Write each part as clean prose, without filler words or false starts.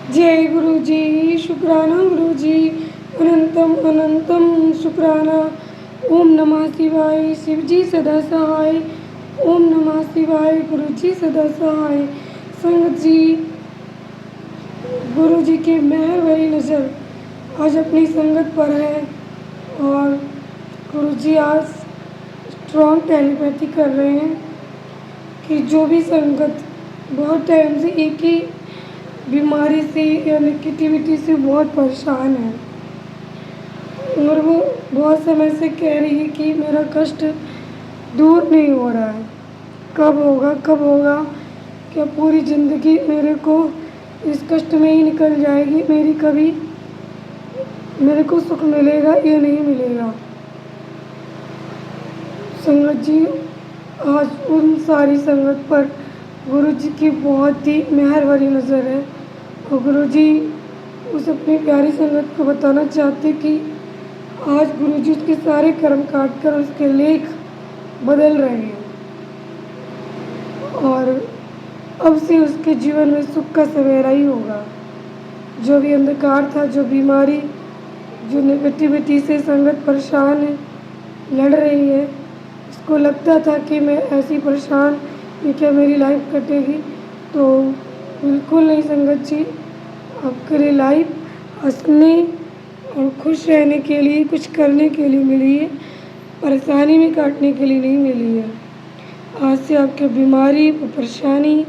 जय गुरु जी, शुक्राना गुरु जी, अनंतम अनंतम शुक्राना। ओम नमः शिवाय, शिव जी सदा सहाय। ओम नमः शिवाय, गुरु जी सदा सहाय। संगत जी, गुरु जी की मेहर भरी नज़र आज अपनी संगत पर है और गुरु जी आज स्ट्रॉन्ग टेलीपैथी कर रहे हैं कि जो भी संगत बहुत टाइम से एक ही बीमारी से या नेगेटिविटी से बहुत परेशान है और वो बहुत समय से कह रही है कि मेरा कष्ट दूर नहीं हो रहा है, कब होगा कब होगा, क्या पूरी ज़िंदगी मेरे को इस कष्ट में ही निकल जाएगी, मेरे को सुख मिलेगा या नहीं मिलेगा। संगत जी, आज उन सारी संगत पर गुरु जी की बहुत ही मेहर भरी नज़र है और गुरु जी उस अपनी प्यारी संगत को बताना चाहते कि आज गुरु जी उसके सारे कर्म काट कर उसके लेख बदल रहे हैं और अब से उसके जीवन में सुख का सवेरा ही होगा। जो भी अंधकार था, जो बीमारी, जो नेगेटिविटी से संगत परेशान है, लड़ रही है, इसको लगता था कि मैं ऐसी परेशान ये क्या मेरी लाइफ कटेगी, तो बिल्कुल नहीं संगत जी, आपके लिए लाइफ हंसने और खुश रहने के लिए, कुछ करने के लिए मिली है, परेशानी में काटने के लिए नहीं मिली है। आज से आपकी बीमारी और परेशानी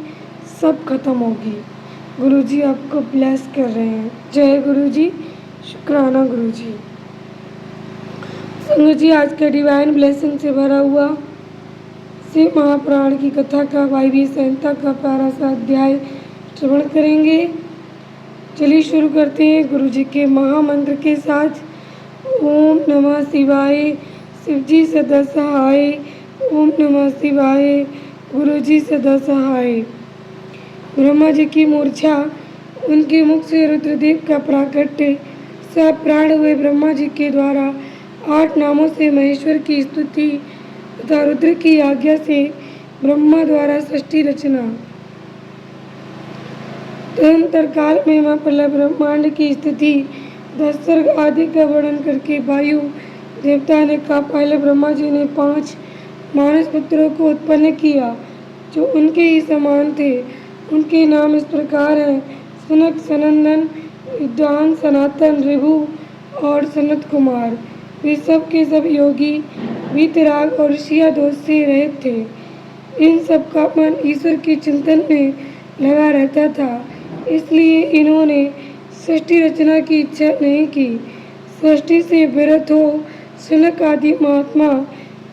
सब खत्म होगी। गुरु जी आपको ब्लेस कर रहे हैं। जय गुरु जी, शुक्राना गुरु जी। संगत जी, आज के डिवाइन ब्लेसिंग से भरा हुआ शिव महापुराण की कथा का 22वीं संहिता का प्यारा सा अध्याय श्रवण करेंगे। चलिए शुरू करते हैं गुरु जी के महामंत्र के साथ। ओम नमः शिवाय, शिव जी सदा सहाय। ओम नमः शिवाय, गुरु जी सदा सहाय। ब्रह्मा जी की मूर्छा, उनके मुख से रुद्रदेव का प्राकट्य, सब प्राण हुए ब्रह्मा जी के द्वारा 8 नामों से महेश्वर की स्तुति तथा रुद्र की आज्ञा से ब्रह्मा द्वारा सृष्टि रचना। तदंतर काल में महाप्रलय ब्रह्मांड की स्थिति 10 सर्ग आदि का वर्णन करके वायु देवता ने कहा, पहले ब्रह्मा जी ने 5 मानस पुत्रों को उत्पन्न किया जो उनके ही समान थे। उनके नाम इस प्रकार हैं, सनक, सनंदन, विद्वान, सनातन, ऋभु और सनत कुमार। वे सब के सब योगी, वीतराग और ऋषिया दोष से रहित थे। इन सब का मन ईश्वर के चिंतन में लगा रहता था, इसलिए इन्होंने सृष्टि रचना की इच्छा नहीं की। सृष्टि से विरत हो सनक आदि महात्मा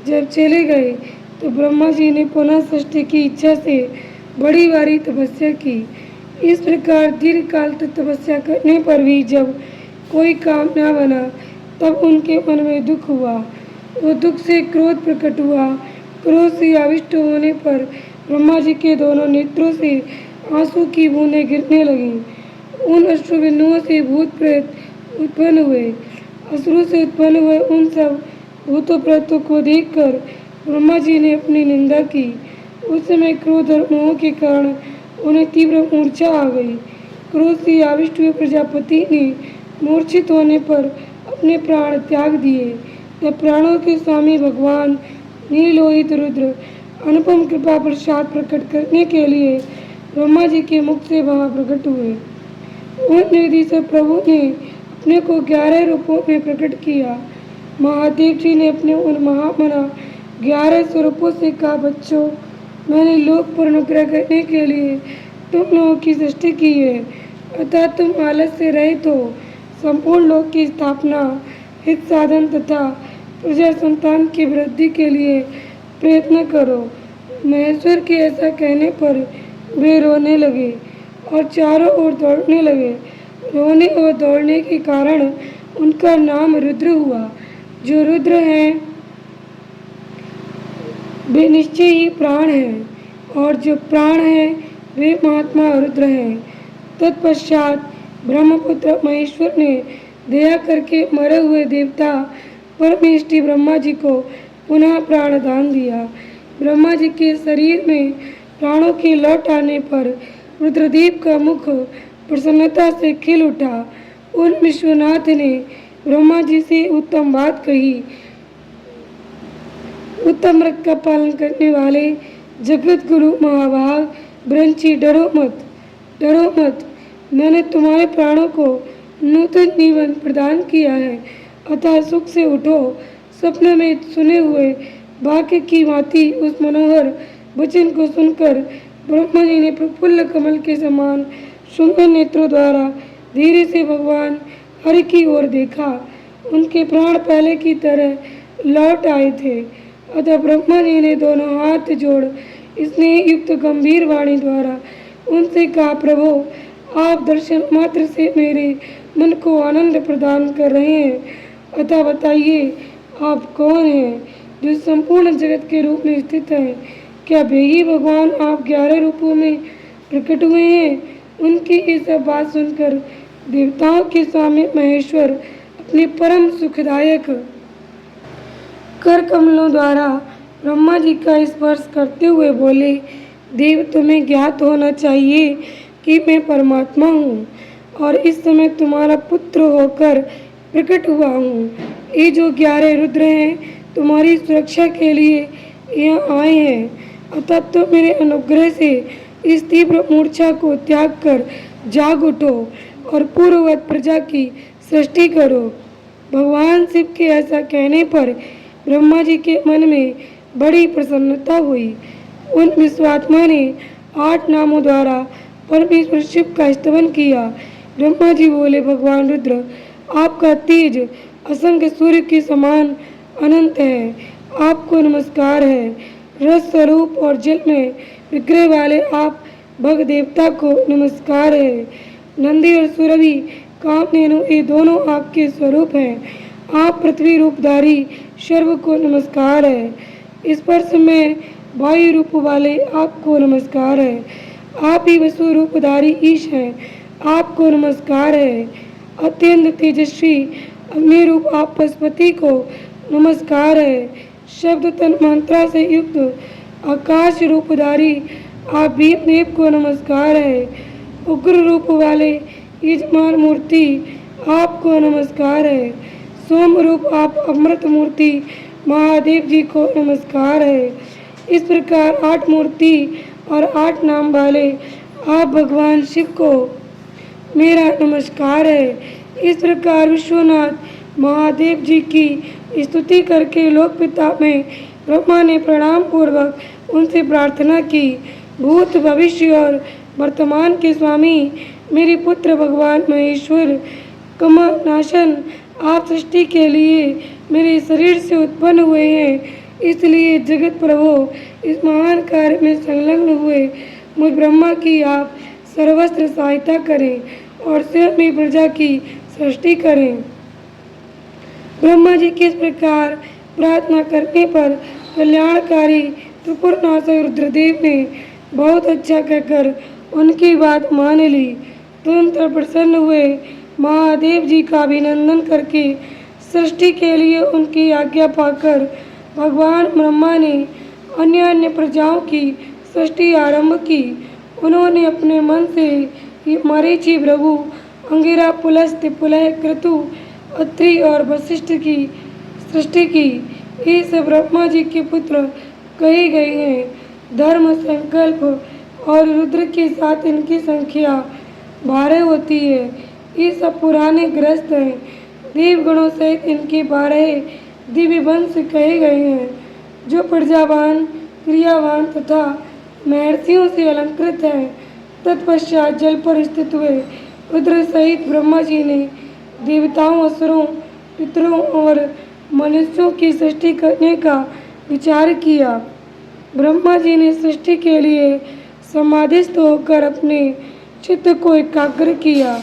जब चले गए तो ब्रह्मा जी ने पुनः सृष्टि की इच्छा से बड़ी भारी तपस्या की। इस प्रकार दीर्घ काल तक तपस्या करने पर भी जब कोई काम न बना तब उनके मन में दुख हुआ। वो दुख से क्रोध प्रकट हुआ। क्रोध से आविष्ट होने पर ब्रह्मा जी के दोनों नेत्रों से आंसू की बूंदें गिरने लगीं। उन अश्रु बिंदुओं से भूत प्रेत उत्पन्न हुए। असुरों से उत्पन्न हुए उन सब भूतों प्रेतों को देखकर ब्रह्मा जी ने अपनी निंदा की। उस समय क्रोध और मोह के कारण उन्हें तीव्र मूर्छा आ गई। क्रोध से आविष्ट हुए प्रजापति ने मूर्छित होने पर अपने प्राण त्याग दिए। तब प्राणों के स्वामी भगवान नीलोहित रुद्र अनुपम कृपा प्रसाद प्रकट करने के लिए ब्रह्मा जी के मुख से वहाँ प्रकट हुए। उन निर्दिशा प्रभु ने अपने को 11 रूपों में प्रकट किया। महादेव जी ने अपने उन महामना 11 स्वरूपों से कहा, बच्चों, मैंने लोक पर अनुग्रह करने के लिए तुम लोगों की सृष्टि की है, अतः तुम आलस से रहित हो संपूर्ण लोक की स्थापना, हित साधन तथा प्रजा संतान की वृद्धि के लिए प्रयत्न करो। महेश्वर के ऐसा कहने पर वे रोने लगे और चारों ओर दौड़ने लगे। रोने और दौड़ने के कारण उनका नाम रुद्र हुआ। जो रुद्र हैं वे निश्चय ही प्राण हैं और जो प्राण हैं वे महात्मा रुद्र हैं। तत्पश्चात ब्रह्मपुत्र महेश्वर ने दया करके मरे हुए देवता परमेष्टि ब्रह्मा जी को पुनः प्राण दान दिया। ब्रह्मा जी के शरीर में प्राणों के लौट आने पर रुद्रदेव का मुख प्रसन्नता से खिल उठा। उन विश्वनाथ ने ब्रह्मा जी से उत्तम बात कही। उत्तम व्रत का पालन करने वाले जगत गुरु महाभाग ब्रह्मची, डरो मत। मैंने तुम्हारे प्राणों को नूतन जीवन प्रदान किया है, अतः सुख से उठो। सपने में सुने हुए वाक्य की भांति उस मनोहर वचन को सुनकर ब्रह्मा जी ने प्रफुल्ल कमल के समान सुंदर नेत्रों द्वारा धीरे से भगवान हरि की ओर देखा। उनके प्राण पहले की तरह लौट आए थे। अतः ब्रह्मा जी ने दोनों हाथ जोड़ स्नेह युक्त गंभीर वाणी द्वारा उनसे कहा, प्रभु, आप दर्शन मात्र से मेरे मन को आनंद प्रदान कर रहे हैं, अतः बताइए आप कौन हैं जो संपूर्ण जगत के रूप में स्थित हैं? क्या वे ही भगवान आप 11 रूपों में प्रकट हुए हैं? उनकी ये सब बात सुनकर देवताओं के स्वामी महेश्वर अपने परम सुखदायक कर कमलों द्वारा ब्रह्मा जी का स्पर्श करते हुए बोले, देव, तुम्हें ज्ञात होना चाहिए कि मैं परमात्मा हूँ और इस समय तुम्हारा पुत्र होकर प्रकट हुआ हूँ। ये जो 11 रुद्र हैं तुम्हारी सुरक्षा के लिए यहाँ आए हैं, अतः तुम मेरे अनुग्रह से इस तीव्र मूर्छा को त्याग कर जाग उठो और पूर्ववत प्रजा की सृष्टि करो। भगवान शिव के ऐसा कहने पर ब्रह्मा जी के मन में बड़ी प्रसन्नता हुई। उन विश्वात्मा ने 8 नामों द्वारा परमेश्वर शिव का स्तवन किया। ब्रह्मा जी बोले, भगवान रुद्र, आपका तेज असंख्य सूर्य के समान अनंत है, आपको नमस्कार है। रस स्वरूप और जल में विग्रह वाले आप भग देवता को नमस्कार है। नंदी और सुरभि कामधेनु ये दोनों आपके स्वरूप हैं। आप पृथ्वी रूपधारी सर्व को नमस्कार है। स्पर्श में वायु रूप वाले आपको नमस्कार है। आप ही वसु रूपधारी ईश हैं, आपको नमस्कार है। अत्यंत तेजस्वी अग्नि रूप आप पशुपति को नमस्कार है। शब्द तन मंत्रा से युक्त आकाश रूपधारी आप भीमदेव को नमस्कार है। उग्र रूप वाले यजमान मूर्ति आपको नमस्कार है। सोम रूप आप अमृत मूर्ति महादेव जी को नमस्कार है। इस प्रकार 8 मूर्ति और 8 नाम वाले आप भगवान शिव को मेरा नमस्कार है। इस प्रकार विश्वनाथ महादेव जी की स्तुति करके लोकपिता में ब्रह्मा ने प्रणाम पूर्वक उनसे प्रार्थना की, भूत भविष्य और वर्तमान के स्वामी मेरे पुत्र भगवान महेश्वर कमनाशन, आप सृष्टि के लिए मेरे शरीर से उत्पन्न हुए हैं, इसलिए जगत प्रभु इस महान कार्य में संलग्न हुए मुझ ब्रह्मा की आप सर्वस्त्र सहायता करें और स्वयं ही प्रजा की सृष्टि करें। ब्रह्मा जी के इस प्रकार प्रार्थना करने पर कल्याणकारी त्रिपुरनाशक रुद्रदेव ने बहुत अच्छा कहकर उनकी बात मान ली। तुरंत प्रसन्न हुए महादेव जी का अभिनंदन करके सृष्टि के लिए उनकी आज्ञा पाकर भगवान ब्रह्मा ने अन्य अन्य प्रजाओं की सृष्टि आरंभ की। उन्होंने अपने मन से ही मरीचि, भृगु, अंगिरा, पुलस्त्य, पुलह, क्रतु, अत्रि और वशिष्ठ की सृष्टि की। ये सब ब्रह्मा जी के पुत्र कहे गए हैं। धर्म, संकल्प और रुद्र के साथ इनकी संख्या 12 होती है। ये सब पुराने ग्रस्त हैं। देवगणों सहित इनके 12 दिव्य वंश कहे गए हैं, जो प्रजावान, क्रियावान तथा महर्षियों से अलंकृत हैं। तत्पश्चात जल पर स्थित हुए रुद्र सहित ब्रह्मा जी ने देवताओं, असुरों, पितरों और मनुष्यों की सृष्टि करने का विचार किया। ब्रह्मा जी ने सृष्टि के लिए समाधिस्थ होकर अपने चित्त को एकाग्र किया।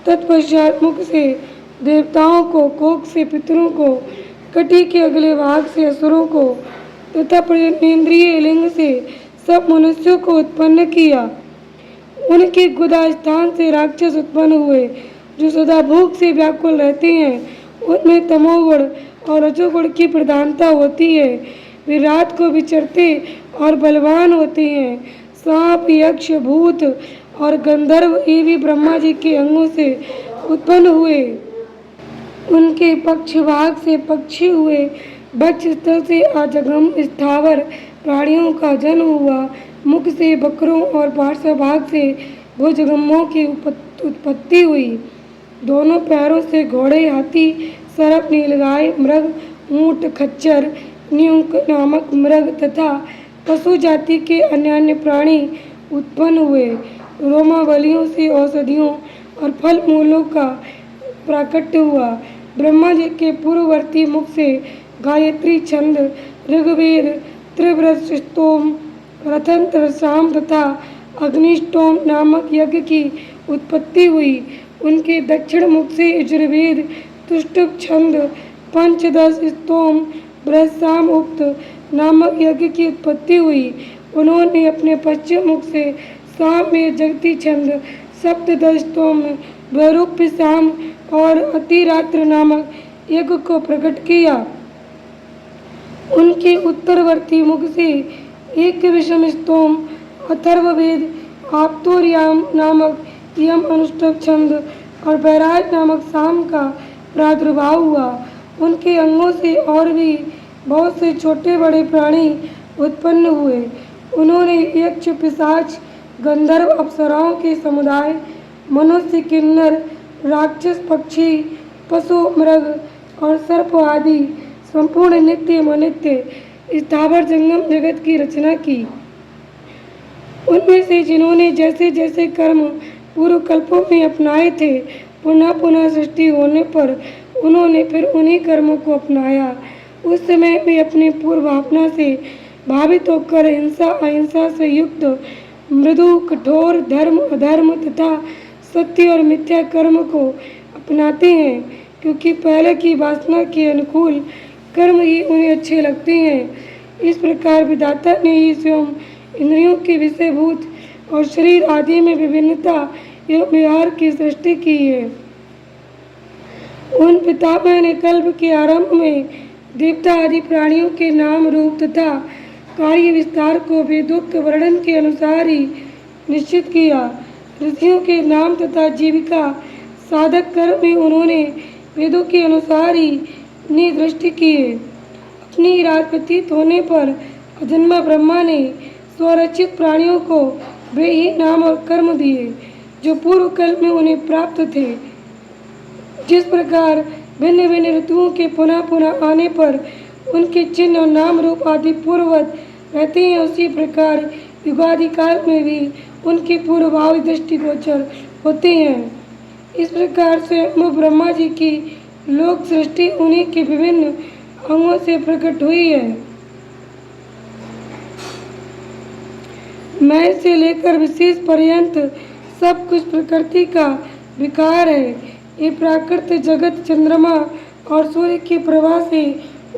तत्पश्चात मुख से देवताओं को, कोख से पितरों को, कटी के अगले भाग से असुरों को तथा प्रजनेन्द्रिय लिंग से सब मनुष्यों को उत्पन्न किया। उनके गुदा स्थान से राक्षस उत्पन्न हुए, जो सदा भूख से व्याकुल रहते हैं। उनमें तमोगुण और रजोगुण की प्रधानता होती है। वे रात को विचरते और बलवान होते हैं। सांप, यक्ष, भूत और गंधर्व ये भी ब्रह्मा जी के अंगों से उत्पन्न हुए। उनके पक्ष भाग से पक्षी हुए, वक्ष स्थल से अजगम स्थावर प्राणियों का जन्म हुआ, मुख से बकरों और पार्श्व भाग से भुजंगमों की उत्पत्ति हुई। दोनों पैरों से घोड़े, हाथी, सर्प, नीलगाय, मृग, ऊंट, खच्चर, न्यूक नामक मृग तथा पशु जाति के अन्य प्राणी उत्पन्न हुए। रोमावलियों से औषधियों और फल मूलों का प्राकट्य हुआ। ब्रह्मा जी के पूर्ववर्ती मुख से गायत्री छंद, ऋग्वेद, त्रिवृत स्तोम, रथंत्र साम तथा अग्निष्टोम नामक यज्ञ की उत्पत्ति हुई। उनके दक्षिण मुख से यजुर्वेद, तुष्टुप छंद, पंचदश स्तोम, बृहस्साम उक्त नामक यज्ञ की उत्पत्ति हुई। उन्होंने अपने पश्चिम मुख से साम में जगती छंद, सप्तदश स्तोम, वैरूप्य साम और अतिरात्र नामक यज्ञ को प्रकट किया। उनके उत्तरवर्ती मुख से एक विषम स्तोम, अथर्ववेद, आप्तोर्याम नामक यम अनुष्टुप छंद और बैराज नामक साम का प्रादुर्भाव हुआ। उनके अंगों से और भी बहुत से छोटे बड़े प्राणी उत्पन्न हुए। उन्होंने यक्ष, पिशाच, गंधर्व, अप्सराओं के समुदाय, मनुष्य, किन्नर, राक्षस, पक्षी, पशु, मृग और सर्प आदि संपूर्ण नित्य अनित्य स्थावर जंगम जगत की रचना की। उनमें से जिन्होंने जैसे जैसे कर्म पूर्व कल्पों में अपनाए थे, पुनः पुनः सृष्टि होने पर उन्होंने फिर उन्हीं कर्मों को अपनाया। उस समय वे अपनी पूर्व भावना से भावित होकर हिंसा अहिंसा से युक्त मृदु, कठोर, धर्म, अधर्म तथा सत्य और मिथ्या कर्म को अपनाते हैं, क्योंकि पहले की वासना के अनुकूल कर्म ही उन्हें अच्छे लगते हैं। इस प्रकार विधाता ने ही स्वयं इंद्रियों के विषयभूत और शरीर आदि में विभिन्नता एवं व्यवहार की सृष्टि की है। उन पितामह ने कल्प के आरंभ में देवता आदि प्राणियों के नाम, रूप तथा कार्य विस्तार को वेदोक्त वर्णन के अनुसार ही निश्चित किया। ऋषियों के नाम तथा जीविका साधक कर्म में उन्होंने वेदों के अनुसार ही निर्दिष्ट किए। अपनी रात व्यतीत होने पर अजन्मा ब्रह्मा ने स्वरचित प्राणियों को वे ही नाम और कर्म दिए जो पूर्व कल्प में उन्हें प्राप्त थे। जिस प्रकार भिन्न भिन्न ऋतुओं के पुनः पुनः आने पर उनके चिन्ह और नाम रूप आदि पूर्ववत रहते हैं, उसी प्रकार युगादि काल में भी उनके पूर्वभावी दृष्टिगोचर होते हैं। इस प्रकार से ब्रह्मा जी की लोक सृष्टि उन्हीं के विभिन्न अंगों से प्रकट हुई है। मैं से लेकर विशेष पर्यंत सब कुछ प्रकृति का विकार है। ये प्राकृत जगत चंद्रमा और सूर्य के प्रवाह से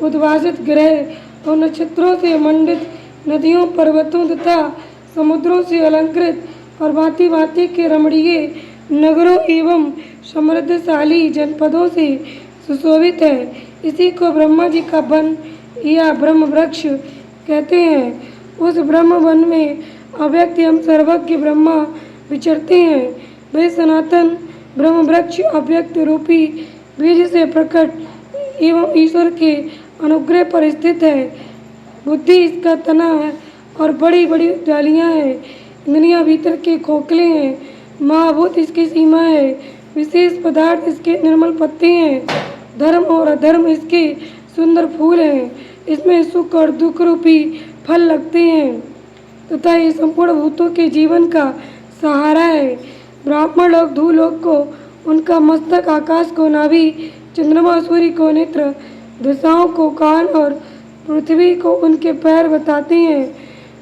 उद्भासित ग्रह और नक्षत्रों से मंडित नदियों, पर्वतों तथा समुद्रों से अलंकृत और भांति भांति के रमणीय नगरों एवं समृद्धशाली जनपदों से सुशोभित है। इसी को ब्रह्मा जी का वन या ब्रह्म वृक्ष कहते हैं। उस ब्रह्म वन में अव्यक्त एवं सर्वज्ञ ब्रह्मा विचरते हैं। वे सनातन ब्रह्म वृक्ष अव्यक्त रूपी बीज से प्रकट एवं ईश्वर के अनुग्रह पर स्थित है। बुद्धि इसका तना है और बड़ी बड़ी डालियाँ हैं। इंद्रियाँ भीतर के खोखले हैं। महाभूत इसकी सीमा है। विशेष पदार्थ इसके निर्मल पत्ते हैं। धर्म और अधर्म इसके सुंदर फूल हैं। इसमें सुख और दुख रूपी फल लगते हैं तथा ये संपूर्ण भूतों के जीवन का सहारा है। ब्राह्मण लोग धूलोक को उनका मस्तक, आकाश को नाभि, चंद्रमा सूर्य को नेत्र, दिशाओं को कान और पृथ्वी को उनके पैर बताते हैं।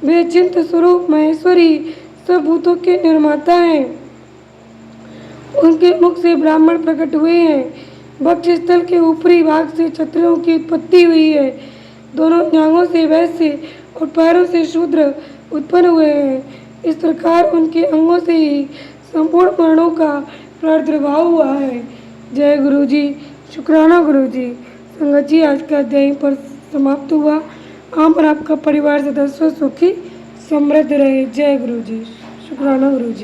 वे चिंत स्वरूप महेश्वरी सब भूतों के निर्माता हैं। उनके मुख से ब्राह्मण प्रकट हुए हैं। वक्ष स्थल के ऊपरी भाग से क्षत्रियों की उत्पत्ति हुई है। दोनों जांघों से वैश्य और पैरों से शूद्र उत्पन्न हुए हैं। इस प्रकार उनके अंगों से ही संपूर्ण वर्णों का प्रादुर्भाव हुआ है। जय गुरु जी। शुक्राना गुरु जी। संगत जी, आज का अध्याय पर समाप्त हुआ। आप और आपका परिवार सदस्य सुखी समृद्ध रहे। जय गुरु जी। शुक्राना गुरु जी।